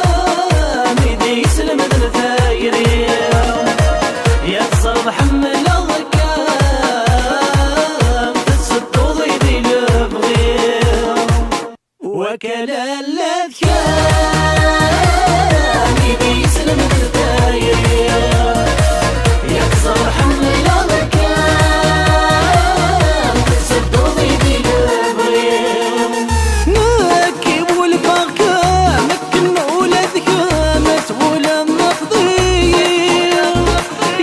الافكام يدي يسلم الثايري يا تصرف حمل الركام تتصد وضيدي البغير وكل الافكام يدي يسلم الثايري يا تصرف حمل الركام تتصد وضيدي البغير نكب والبركام مكنوا الأذكام تولى مفضية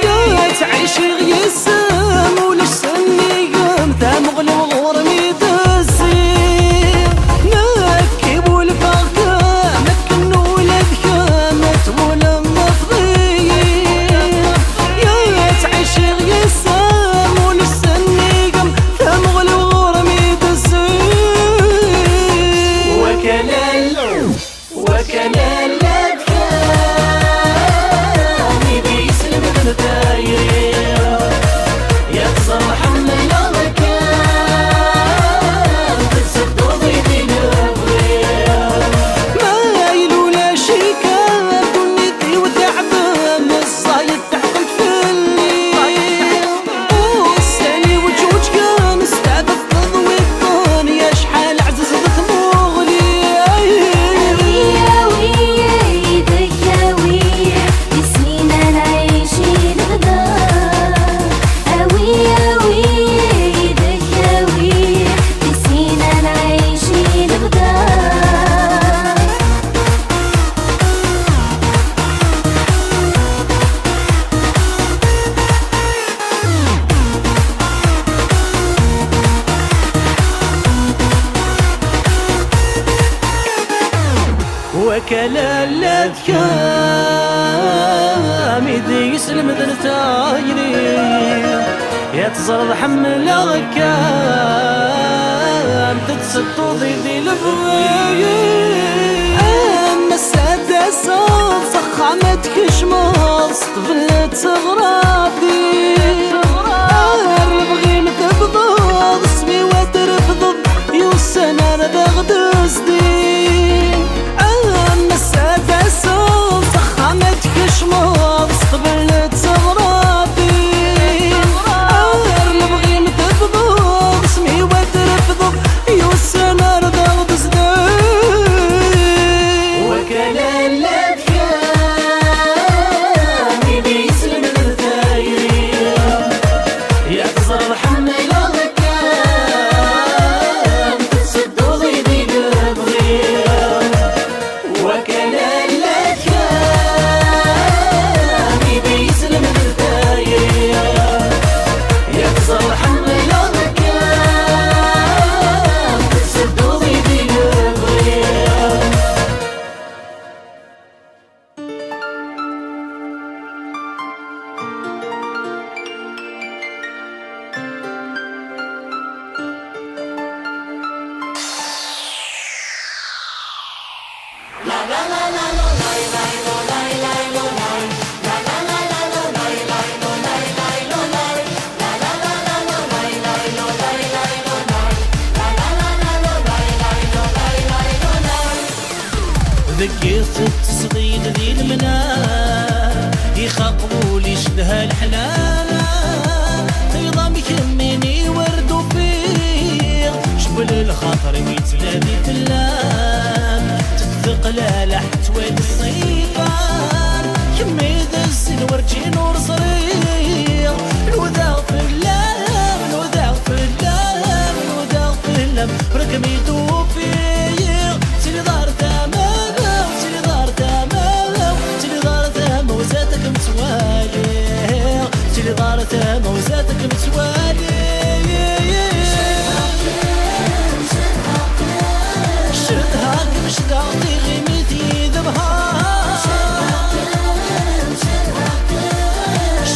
يا تعيش غيسام ولسني قام تمغل وغرمي تسير نكب والبركام مكنوا الأذكام تولى مفضية يا تعيش غيسام ولسني قام تمغل وغرمي تسير وكل الأفكام يبي يسلم الثايري يا تصرح من الأركان تتصد وضيدي البغير ما يلولا شيكان دنيتي وتعبان الصايد تحكم في الليل والسالي وجوج كان استعدت تضوي الدنيا شحال عززت مغلي وكل الأذكام يدي يسلم ذنتايري يا تزرد حمل الغكام تتسد وضيدي البغير أما السادة صوت سخامتك شماص طفلت غرابي البغي متبضض اسمي وترفضض يوسنا ردغد صديق السادة صوت سخامتك شماص قبلت غرابي البغي متبضض اسمي وترفضض يوسنا ردغد صديق وكل الأفكام يبي يسلم الثايري يا تصرف حمل الركام تتصد وضيدي البغير وكل الأفكام يبي يسلم الثايري يا تصرف حمل الركام تتصد وضيدي البغير ذكرت التصديد ذي المنام يخاطبوا لي شدها الحلالة نظام يكمني ورد وفير شبل الخاطر يتلابي تلام تثقل حتوالي الصيفان كمي دز الورجين ورصرير الوذا في اللام الوذا في اللام الوذا في اللام ركم يدوب فيه سيري دار تمام سيري دار تمام سيري دار تمام وزاتك متوالي سيري دار تمام وزاتك متوالي شدها كمش تعطي غيمتي ذبها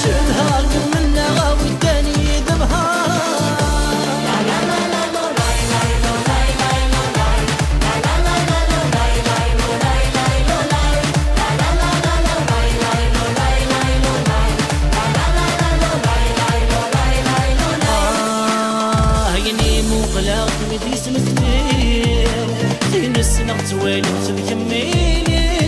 شدها كمنا غاوي الداني ذبها تذكميني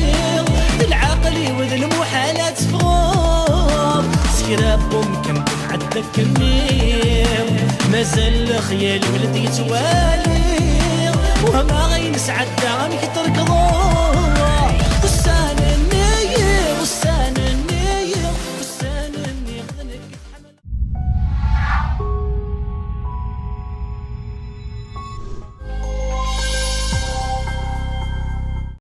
العقلي وذ المحالات فغور سكراب ممكن عدك كميم مازال خيالي ولدي يتوالي وما غينس عدا غنكترك